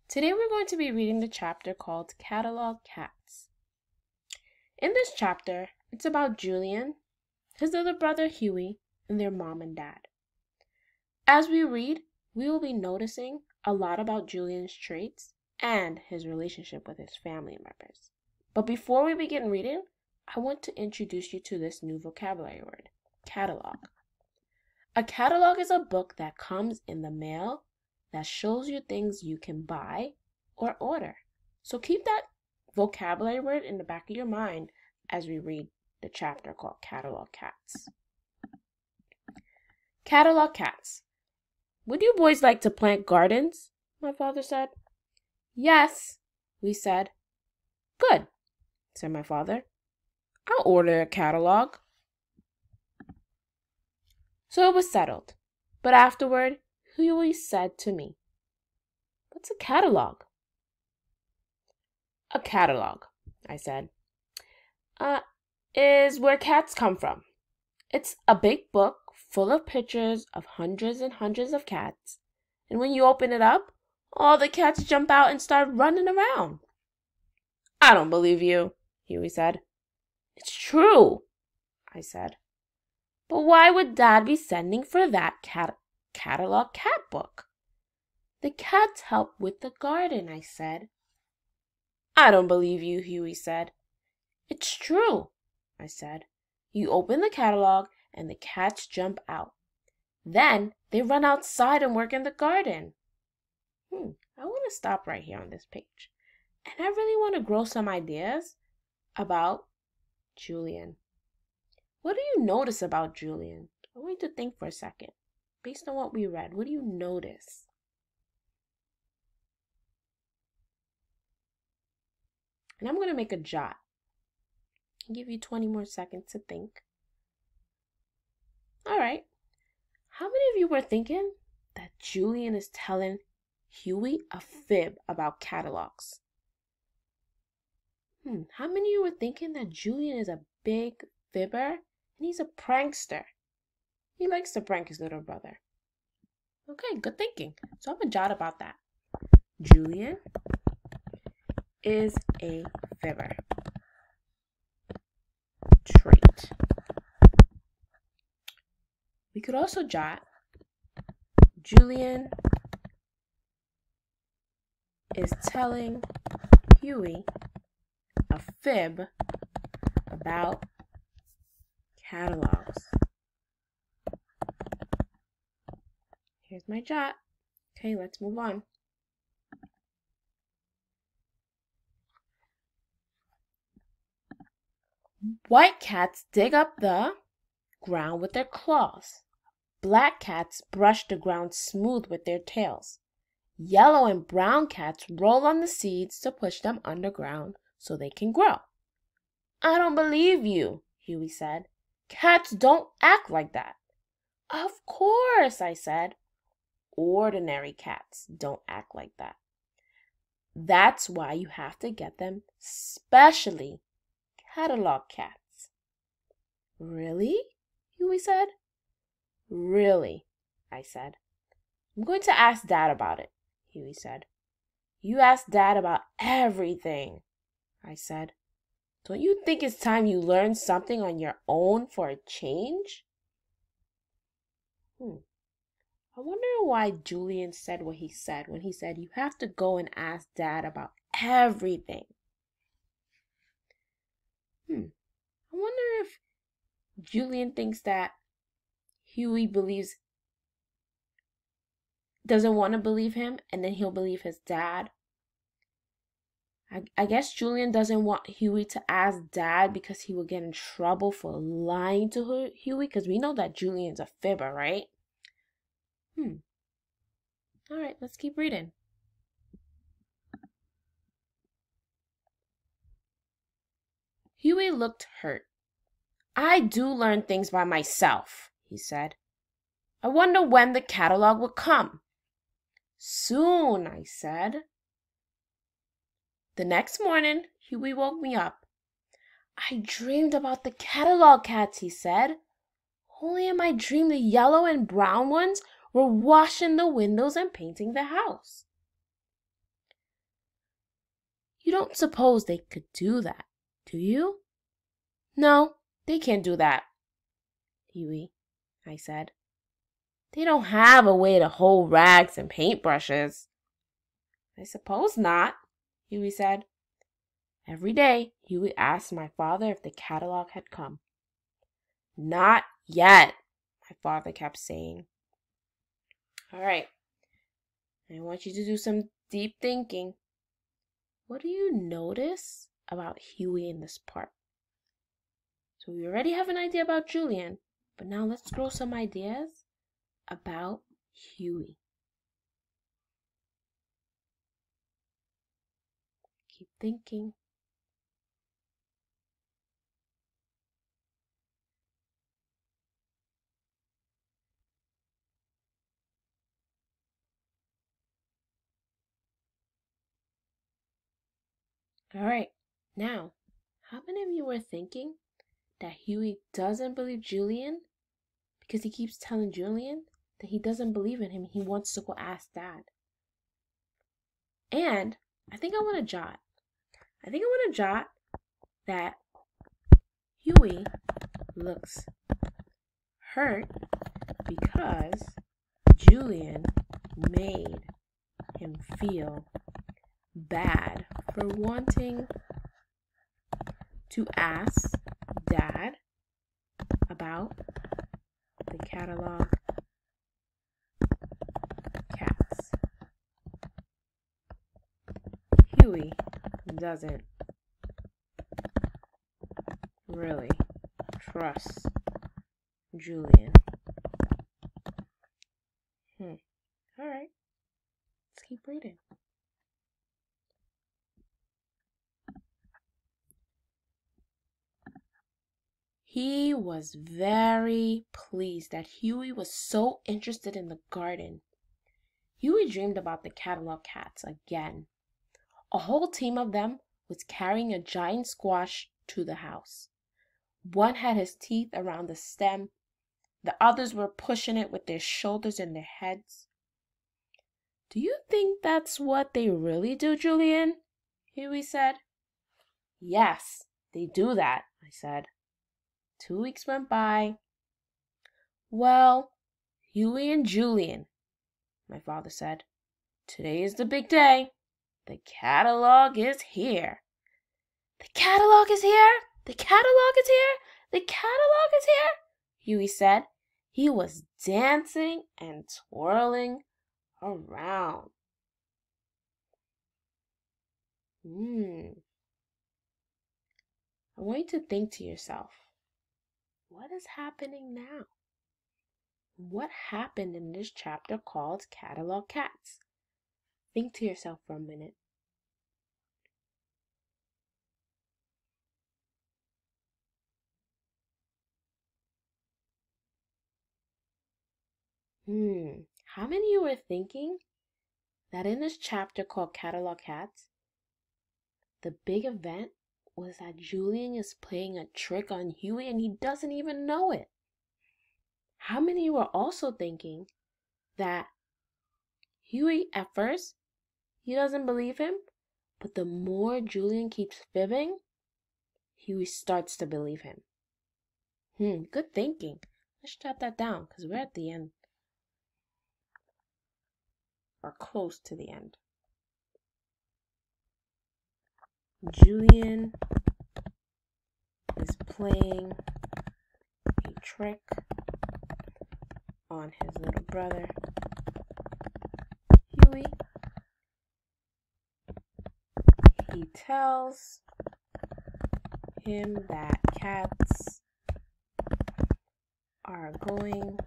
Today we're going to be reading the chapter called Catalog Cats. In this chapter, it's about Julian, his little brother Huey, and their mom and dad. As we read, we will be noticing a lot about Julian's traits and his relationship with his family members. But before we begin reading, I want to introduce you to this new vocabulary word, catalog. A catalog is a book that comes in the mail that shows you things you can buy or order. So keep that vocabulary word in the back of your mind as we read the chapter called Catalog Cats. Catalog Cats. Would you boys like to plant gardens? My father said. Yes, we said. Good, said my father. I'll order a catalog. So it was settled. But afterward, Huey said to me, "What's a catalog?" A catalog, I said, is where cats come from. It's a big book full of pictures of hundreds and hundreds of cats. And when you open it up, all the cats jump out and start running around. I don't believe you, Huey said. It's true, I said. But why would Dad be sending for that catalog cat book? The cats help with the garden, I said. I don't believe you, Huey said. It's true, I said. You open the catalog and the cats jump out. Then they run outside and work in the garden. I want to stop right here on this page. And I really want to grow some ideas about Julian. What do you notice about Julian? I want you to think for a second. Based on what we read, what do you notice? And I'm going to make a jot. I'll give you 20 more seconds to think. All right. How many of you were thinking that Julian is telling Huey a fib about catalogs? How many of you were thinking that Julian is a big fibber and he's a prankster? He likes to prank his little brother. Okay, good thinking. So I'm going to jot about that. Julian is a fibber. Trait. We could also jot Julian is telling Huey a fib about catalogs. Here's my jot. Okay, let's move on. White cats dig up the ground with their claws. Black cats brush the ground smooth with their tails. Yellow and brown cats roll on the seeds to push them underground so they can grow. I don't believe you, Huey said. Cats don't act like that. Of course, I said. Ordinary cats don't act like that. That's why you have to get them specially catalog cats. Really? Huey said. Really, I said. I'm going to ask Dad about it, Huey said. You ask Dad about everything, I said. Don't you think it's time you learn something on your own for a change? I wonder why Julian said what he said when he said you have to go and ask Dad about everything. I wonder if Julian thinks that Huey doesn't want to believe him, and then he'll believe his dad. I guess Julian doesn't want Huey to ask Dad because he will get in trouble for lying to Huey, because we know that Julian's a fibber, right? All right, let's keep reading. Huey looked hurt. I do learn things by myself, he said. I wonder when the catalog will come. Soon, I said. The next morning, Huey woke me up. I dreamed about the catalog cats, he said. Only in my dream the yellow and brown ones were washing the windows and painting the house. You don't suppose they could do that, do you? No, they can't do that, Huey, I said. They don't have a way to hold rags and paintbrushes. I suppose not, Huey said. Every day, Huey asked my father if the catalog had come. Not yet, my father kept saying. All right, I want you to do some deep thinking. What do you notice about Huey in this part? So we already have an idea about Julian, but now let's throw some ideas about Huey. Keep thinking. All right, now, how many of you were thinking that Huey doesn't believe Julian because he keeps telling Julian that he doesn't believe in him? He wants to go ask Dad. And I think I want to jot that Huey looks hurt because Julian made him feel bad for wanting to ask Dad about the catalog cats. Huey doesn't really trust Julian. All right, let's keep reading. He was very pleased that Huey was so interested in the garden. Huey dreamed about the catalog cats again. A whole team of them was carrying a giant squash to the house. One had his teeth around the stem. The others were pushing it with their shoulders and their heads. Do you think that's what they really do, Julian? Huey said. Yes, they do that, I said. 2 weeks went by. Well, Huey and Julian, my father said. Today is the big day. The catalog is here. The catalog is here? The catalog is here? The catalog is here? Huey said. He was dancing and twirling around. I want you to think to yourself, what is happening now? What happened in this chapter called Catalog Cats? Think to yourself for a minute. How many of you were thinking that in this chapter called Catalog Cats, the big event was that Julian is playing a trick on Huey and he doesn't even know it? How many of you were also thinking that Huey, at first, he doesn't believe him, but the more Julian keeps fibbing, Huey starts to believe him? Good thinking. Let's jot that down because we're at the end. Or close to the end. Julian is playing a trick on his little brother, Huey. He tells him that cats are going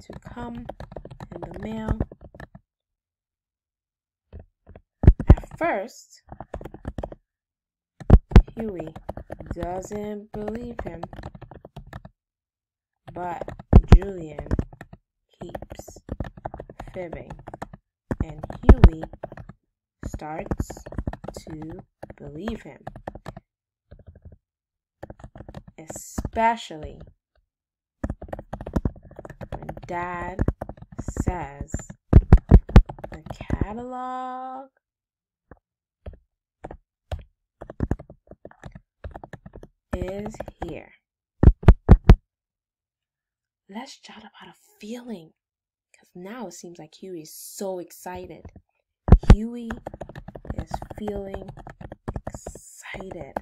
to come in the mail. At first, Huey doesn't believe him, but Julian keeps fibbing, and Huey starts to believe him, especially when Dad says the catalog is here. Let's chat about a feeling, because now it seems like Huey is so excited. Huey is feeling excited.